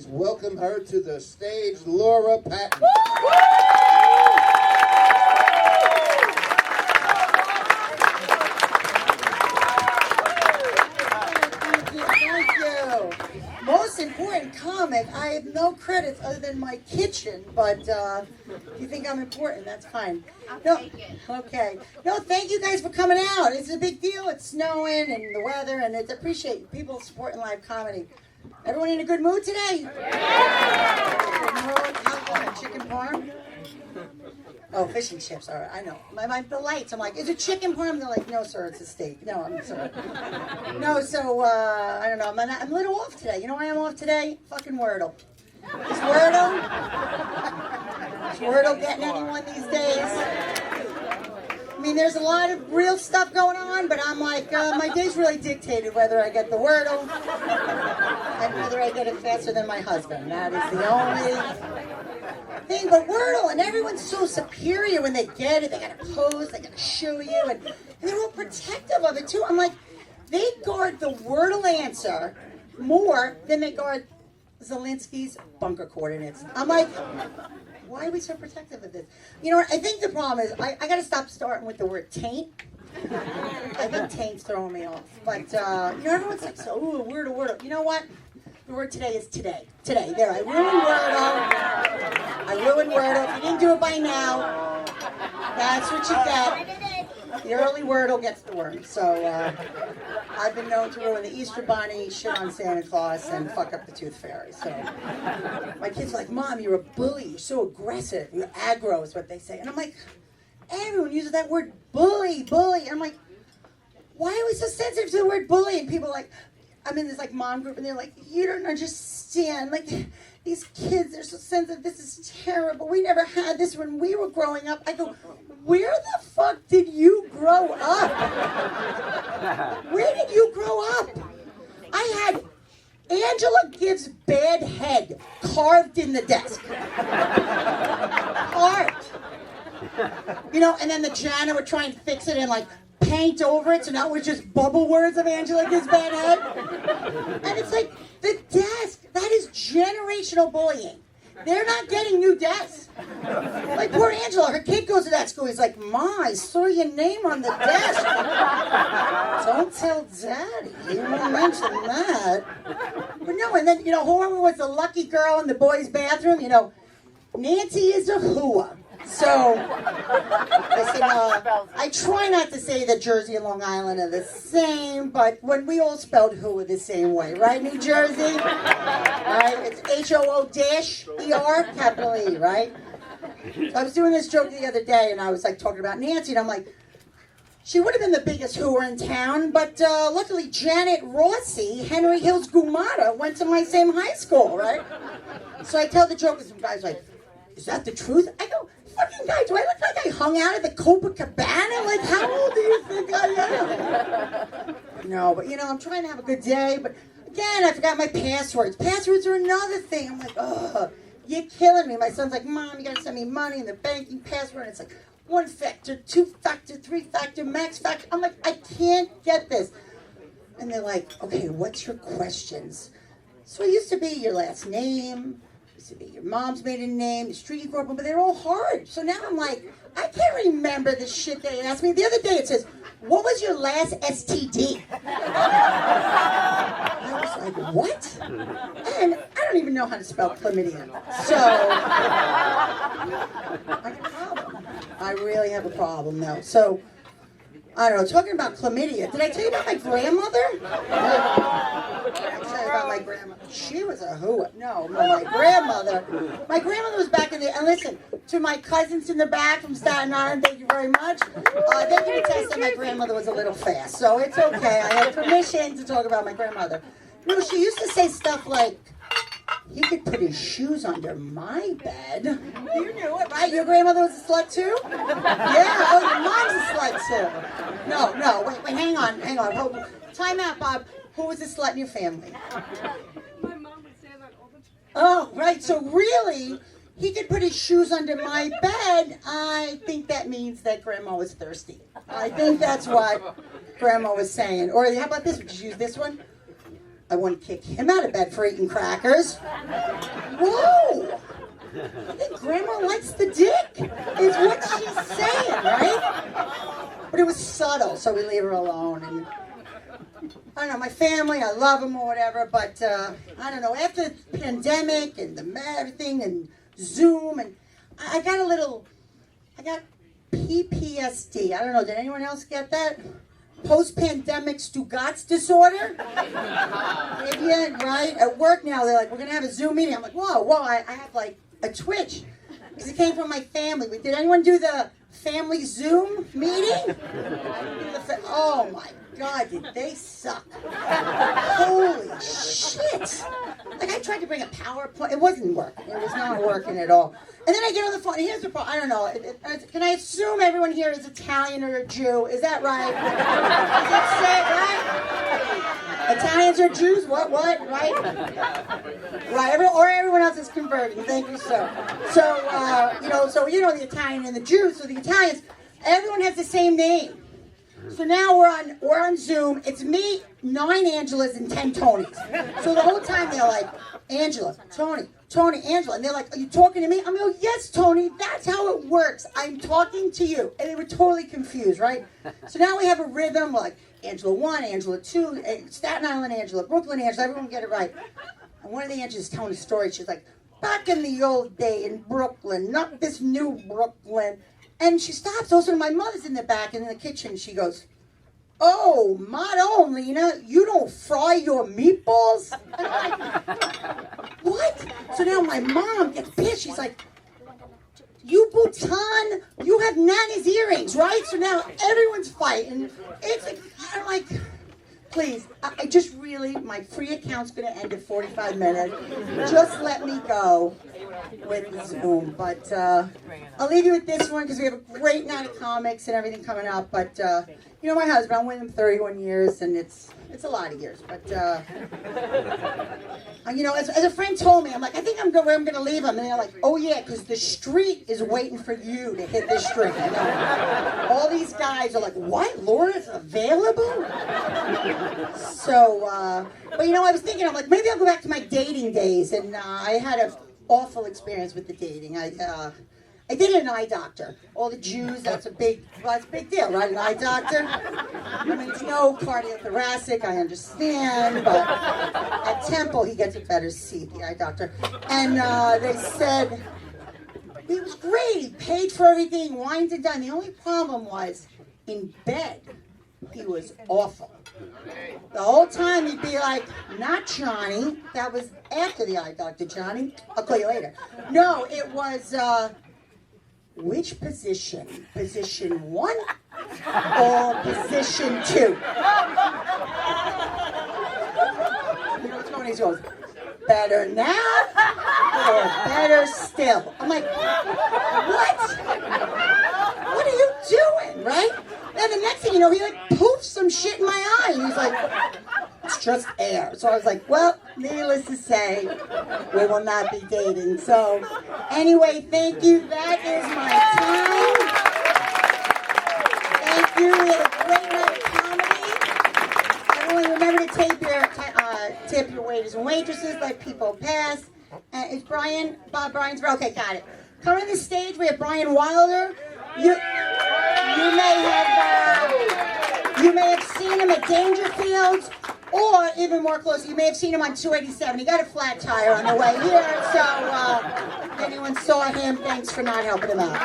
please welcome her to the stage, Laura Patton. Most important comment, I have no credits other than my kitchen, but if you think I'm important, that's fine. No, okay. No, thank you guys for coming out. It's a big deal. It's snowing and the weather, and it's appreciate people supporting live comedy. Everyone in a good mood today? Yeah! Good mood. How's chicken parm? Oh, fish and chips. All right, I know. The lights. I'm like, is it chicken parm? They're like, no, sir, it's a steak. No, I'm sorry. No, so I don't know. I'm a little off today. You know why I'm off today? Fucking Wordle. Is Wordle getting anyone these days? I mean, there's a lot of real stuff going on, but I'm like, my day's really dictated whether I get the Wordle and whether I get it faster than my husband. That is the only thing. But Wordle, and everyone's so superior when they get it. They gotta pose, they gotta show you, and they're all protective of it too. I'm like, they guard the Wordle answer more than they guard Zelensky's bunker coordinates. I'm like, why are we so protective of this? You know what? I think the problem is I got to stop starting with the word taint. I think taint's throwing me off. But, everyone's like, so, ooh, Wordle. You know what? The word today is today. Today. There, I ruined Wordle. If you didn't do it by now, that's what you get. The early Wordle gets the worm. So, I've been known to ruin the Easter Bunny, shit on Santa Claus, and fuck up the Tooth Fairy. So, my kids are like, Mom, you're a bully. You're so aggressive. You're aggro is what they say. And I'm like, everyone uses that word bully. And I'm like, why are we so sensitive to the word bully? And people are like, I'm in this like mom group, and they're like, you don't understand. Like, these kids, they're so sensitive. This is terrible. We never had this when we were growing up. I go, where the fuck did you grow up? Where did you grow up? I had Angela gives bad head carved in the desk. Carved. And then the janitor would try and fix it and like paint over it, so now it was just bubble words of Angela gives bad head. And it's like, the desk, that is generational bullying. They're not getting new desks. Like poor Angela, her kid goes to that school. He's like, Ma, I saw your name on the desk. Don't tell Daddy. You won't mention that. But no, and then, whoever was the lucky girl in the boys' bathroom, Nancy is a hooah. So, listen, I try not to say that Jersey and Long Island are the same, but when we all spelled hooah the same way, right, New Jersey? Right? It's HOO-ER, capital E, right? So I was doing this joke the other day, and I was like talking about Nancy, and I'm like, she would have been the biggest hooer in town, but luckily Janet Rossi, Henry Hill's Gumata, went to my same high school, right? So I tell the joke, and some guy's like, is that the truth? I go, fucking guy, do I look like I hung out at the Copacabana? Like, how old do you think I am? No, but I'm trying to have a good day, but again, I forgot my passwords. Passwords are another thing. I'm like, ugh, you're killing me. My son's like, Mom, you gotta send me money and the banking password. And it's like 1-factor, 2-factor, 3-factor, max factor. I'm like, I can't get this. And they're like, okay, what's your questions? So it used to be your last name, to be your mom's maiden name, the street you grew up on, but they're all hard. So now I'm like, I can't remember the shit they asked me. The other day it says, what was your last STD? I was like, what? And I don't even know how to spell chlamydia. So, I have a problem. I really have a problem now. So, I don't know, talking about chlamydia. Did I tell you about my grandmother? I tell you about my grandmother. She was a hooah. No, my grandmother. My grandmother was back in the, and listen, to my cousins in the back from Staten Island, thank you very much. They can attest that my grandmother was a little fast, so it's okay. I have permission to talk about my grandmother. No, she used to say stuff like, he could put his shoes under my bed. You knew it, right? Your grandmother was a slut too? Yeah, oh, your mom's a slut too. No, wait, hang on. Hold on. Time out, Bob. Who was the slut in your family? My mom would say that all the time. Oh, right, so really, he could put his shoes under my bed. I think that means that Grandma was thirsty. I think that's what Grandma was saying. Or how about this? Would you use this one? I wouldn't kick him out of bed for eating crackers. Whoa! I think Grandma likes the dick, is what she's saying, right? But it was subtle, so we leave her alone. And I don't know, my family, I love them or whatever, but I don't know, after the pandemic and everything and Zoom, and I got PPSD. I don't know, did anyone else get that? Post-pandemic Stugatz disorder? Maybe, right? At work now, they're like, we're going to have a Zoom meeting. I'm like, whoa, I have like a twitch. Because it came from my family. Did anyone do the family Zoom meeting? Oh my God, did they suck. Holy shit. Like I tried to bring a PowerPoint. It wasn't working. It was not working at all. And then I get on the phone. Here's the problem. I don't know. Can I assume everyone here is Italian or a Jew? Is that right? Is that right? Italians are Jews? What? Right? Right. Or everyone else is converting. Thank you, sir. So the Italian and the Jews. So the Italians, everyone has the same name. So now we're on Zoom. It's me, 9 Angelas, and 10 Tonys. So the whole time they're like, Angela, Tony, Angela. And they're like, are you talking to me? I'm like, yes, Tony, that's how it works. I'm talking to you. And they were totally confused, right? So now we have a rhythm, like Angela 1, Angela 2, Staten Island Angela, Brooklyn Angela, everyone get it right. And one of the Angelas is telling a story. She's like, back in the old day in Brooklyn, not this new Brooklyn. And she stops. Also, my mother's in the back and in the kitchen. She goes, oh, Madam Lena, you don't fry your meatballs? And I'm like, what? So now my mom gets pissed. She's like, you Bhutan, you have Nana's earrings, right? So now everyone's fighting. It's like, I'm like, please, I just really, my free account's going to end in 45 minutes. Just let me go with the Zoom. But I'll leave you with this one because we have a great night of comics and everything coming up. But, my husband, I'm with him 31 years, and it's a lot of years. But, as a friend told me, I'm like, I think I'm going to leave him. And they're like, oh, yeah, because the street is waiting for you to hit this street. All these guys are like, what? Laura's available? So, but I was thinking, I'm like, maybe I'll go back to my dating days. And I had an awful experience with the dating. I did an eye doctor. All the Jews, that's a big deal, right? An eye doctor. I mean, it's no cardiothoracic, I understand, but at Temple, he gets a better seat, the eye doctor. And they said, it was great, he paid for everything, wined and done. The only problem was, in bed, he was awful. The whole time he'd be like, not Johnny. That was after the eye doctor, Johnny. I'll call you later. No, it was, which position? Position 1 or position 2? You know what's going on? He goes, better now or better still? I'm like, what? What are you doing, right? Then the next thing you know, he like poofed some shit in my eye. And he's like, it's just air. So I was like, well, needless to say, we will not be dating. So anyway, thank you. That is my time. Thank you. We had a great night of comedy. Everyone remember to tip your waiters and waitresses, let people pass. Is Brian's, okay, got it. Coming to the stage, we have Brian Wilder. You may have seen him at Dangerfields, or even more close, you may have seen him on 287. He got a flat tire on the way here, so if anyone saw him, thanks for not helping him out.